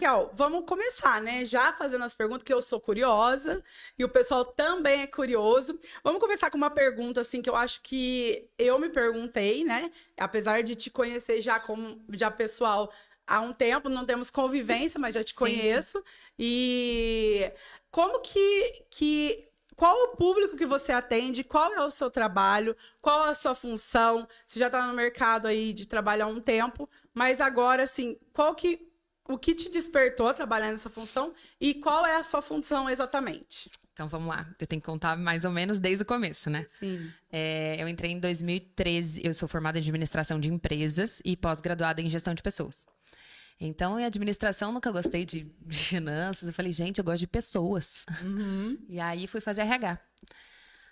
Raquel, vamos começar, né? Já fazendo as perguntas, que eu sou curiosa e o pessoal também é curioso. Vamos começar com uma pergunta, assim, que eu acho que eu me perguntei, né? Apesar de te conhecer já como já pessoal há um tempo, não temos convivência, mas já te Sim, sim. conheço. E como qual o público que você atende? Qual é o seu trabalho? Qual é a sua função? Você já está no mercado aí de trabalho há um tempo, mas agora, assim, o que te despertou a trabalhar nessa função e qual é a sua função exatamente? Então vamos lá. Eu tenho que contar mais ou menos desde o começo, né? Sim. Eu entrei em 2013. Eu sou formada em administração de empresas e pós-graduada em gestão de pessoas. Então, em administração, nunca gostei de finanças. Eu falei, gente, eu gosto de pessoas. Uhum. E aí fui fazer RH.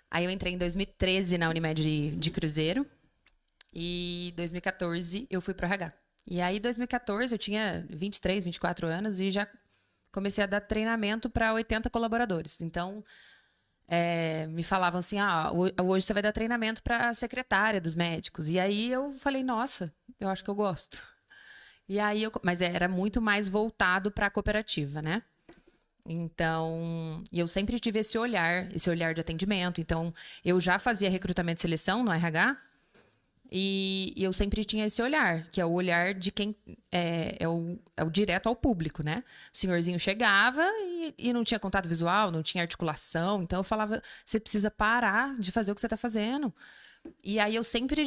Aí eu entrei em 2013 na Unimed de Cruzeiro. E em 2014 eu fui pro RH. E aí, em 2014, eu tinha 23, 24 anos e já comecei a dar treinamento para 80 colaboradores. Então, me falavam assim, hoje você vai dar treinamento para a secretária dos médicos. E aí eu falei, nossa, eu acho que eu gosto. E aí, mas era muito mais voltado para a cooperativa, né? Então, e eu sempre tive esse olhar de atendimento. Então, eu já fazia recrutamento e seleção no RH. E eu sempre tinha esse olhar, que é o olhar de quem é o direto ao público, né? O senhorzinho chegava e não tinha contato visual, não tinha articulação. Então eu falava, você precisa parar de fazer o que você está fazendo. E aí eu sempre,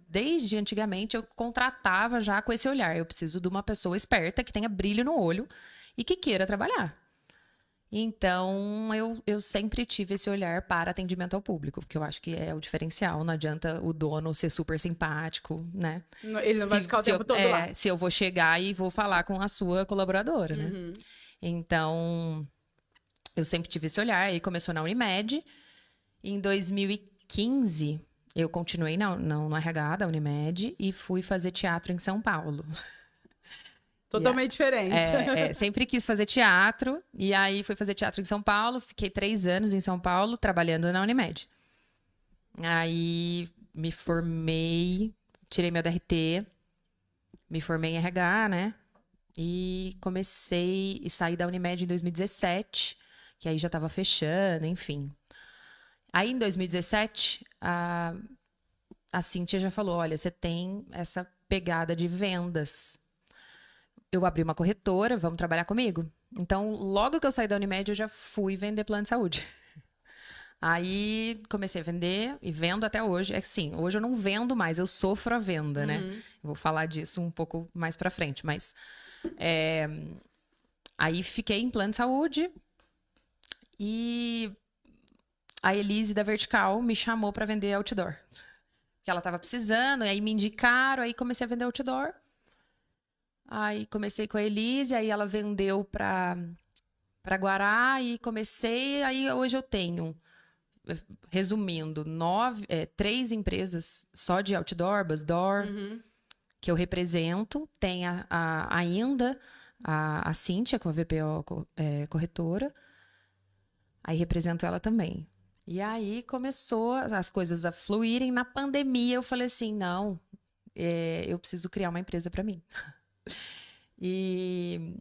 desde antigamente, eu contratava já com esse olhar. Eu preciso de uma pessoa esperta, que tenha brilho no olho e que queira trabalhar. Então, eu sempre tive esse olhar para atendimento ao público, porque eu acho que é o diferencial. Não adianta o dono ser super simpático, né? Ele não vai ficar o tempo todo lá. Se eu vou chegar e vou falar com a sua colaboradora, né? Uhum. Então, eu sempre tive esse olhar. Aí começou na Unimed. Em 2015, eu continuei no RH da Unimed e fui fazer teatro em São Paulo. Totalmente diferente. Sempre quis fazer teatro, e aí fui fazer teatro em São Paulo, fiquei 3 anos em São Paulo, trabalhando na Unimed. Aí me formei, tirei meu DRT, me formei em RH, né? E comecei e saí da Unimed em 2017, que aí já tava fechando, enfim. Aí em 2017, a Cíntia já falou, olha, você tem essa pegada de vendas. Eu abri uma corretora, vamos trabalhar comigo? Então, logo que eu saí da Unimed, eu já fui vender plano de saúde. Aí, comecei a vender e vendo até hoje. É que sim, hoje eu não vendo mais, eu sofro a venda, né? Eu vou falar disso um pouco mais pra frente, mas... Aí, fiquei em plano de saúde e a Elise da Vertical me chamou pra vender outdoor. Que ela tava precisando, e aí me indicaram, aí comecei a vender outdoor. Aí comecei com a Elise, aí ela vendeu para Guará e comecei. Aí hoje eu tenho, resumindo, 3 empresas só de outdoor, busdoor, que eu represento. Tem ainda a Cíntia, com a VPO corretora. Aí represento ela também. E aí começou as coisas a fluírem. Na pandemia eu falei assim, não, eu preciso criar uma empresa para mim. E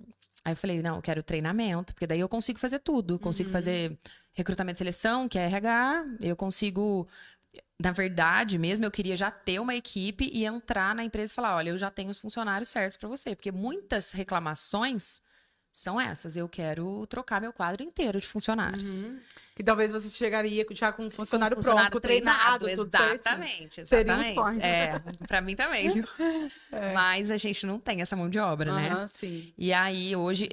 aí eu falei, não, eu quero treinamento, porque daí eu consigo fazer tudo. Eu consigo fazer recrutamento e seleção, que é RH. Eu consigo, na verdade mesmo, eu queria já ter uma equipe e entrar na empresa e falar, olha, eu já tenho os funcionários certos para você. Porque muitas reclamações são essas. Eu quero trocar meu quadro inteiro de funcionários. Que talvez você chegaria já com um Com os funcionário pronto, funcionários com treinado, tudo certinho. exatamente. Seria um sonho. Para mim também, viu? Mas a gente não tem essa mão de obra, né? Sim. E aí hoje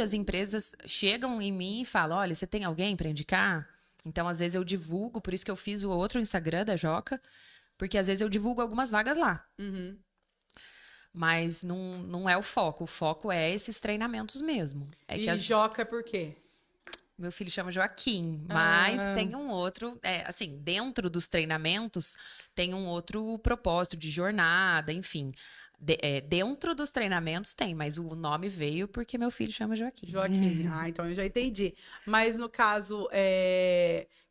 as empresas chegam em mim e falam, olha, você tem alguém para indicar? Então, às vezes eu divulgo, por isso que eu fiz o outro Instagram da Joca, porque às vezes eu divulgo algumas vagas lá. Mas não é o foco. O foco é esses treinamentos mesmo. E Joca por quê? Meu filho chama Joaquim, mas tem um outro, assim, dentro dos treinamentos, tem um outro propósito de jornada, enfim. dentro dos treinamentos tem, mas o nome veio porque meu filho chama Joaquim. Joaquim. Ah, então eu já entendi. Mas no caso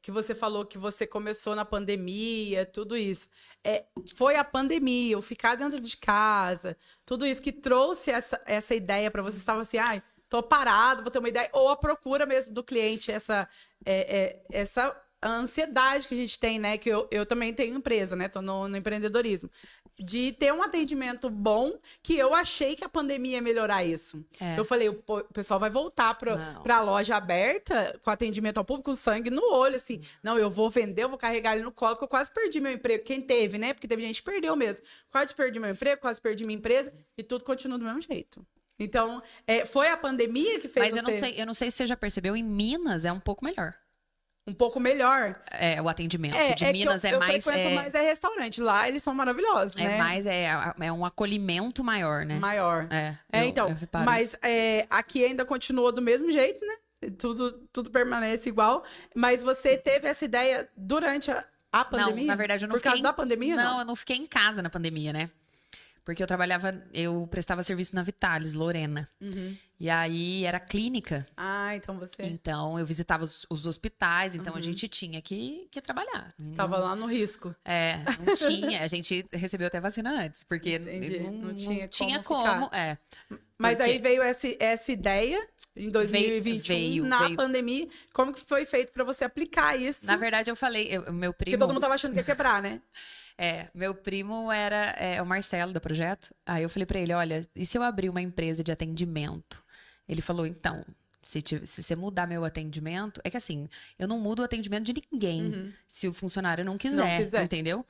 que você falou que você começou na pandemia, tudo isso. Foi a pandemia, o ficar dentro de casa, tudo isso que trouxe essa ideia para você. Você estava assim, ai, tô parado, vou ter uma ideia. Ou a procura mesmo do cliente, essa ansiedade que a gente tem, né? Que eu também tenho empresa, né? Tô no empreendedorismo. De ter um atendimento bom, que eu achei que a pandemia ia melhorar isso. Eu falei, o pessoal vai voltar para a loja aberta, com atendimento ao público, com sangue no olho, assim. Não, eu vou vender, eu vou carregar ele no colo, porque eu quase perdi meu emprego. Quem teve, né? Porque teve gente que perdeu mesmo. Quase perdi meu emprego, quase perdi minha empresa, e tudo continua do mesmo jeito. Então, foi a pandemia que fez Mas eu não sei se você já percebeu, em Minas é um pouco melhor. Um pouco melhor. O atendimento de Minas eu frequento mais restaurante. Lá eles são maravilhosos, né? É um acolhimento maior, né? Maior. Então, eu reparo mas isso. aqui ainda continua do mesmo jeito, né? Tudo permanece igual. Mas você teve essa ideia durante a pandemia? Não, na verdade eu não Por causa da pandemia, não? Não, eu não fiquei em casa na pandemia, né? Porque eu prestava serviço na Vitalis, Lorena. E aí era clínica. Ah, então você... Então eu visitava os hospitais, então a gente tinha que trabalhar. Estava lá no risco. Não tinha. A gente recebeu até vacina antes, porque não tinha como. Mas aí veio essa ideia em 2021, na pandemia. Como que foi feito para você aplicar isso? Na verdade, eu falei, meu primo... Porque todo mundo tava achando que ia quebrar, né? Meu primo era o Marcelo, do projeto. Aí eu falei pra ele, olha, e se eu abrir uma empresa de atendimento? Ele falou, então, se você mudar meu atendimento... É que assim, eu não mudo o atendimento de ninguém se o funcionário não quiser. Entendeu?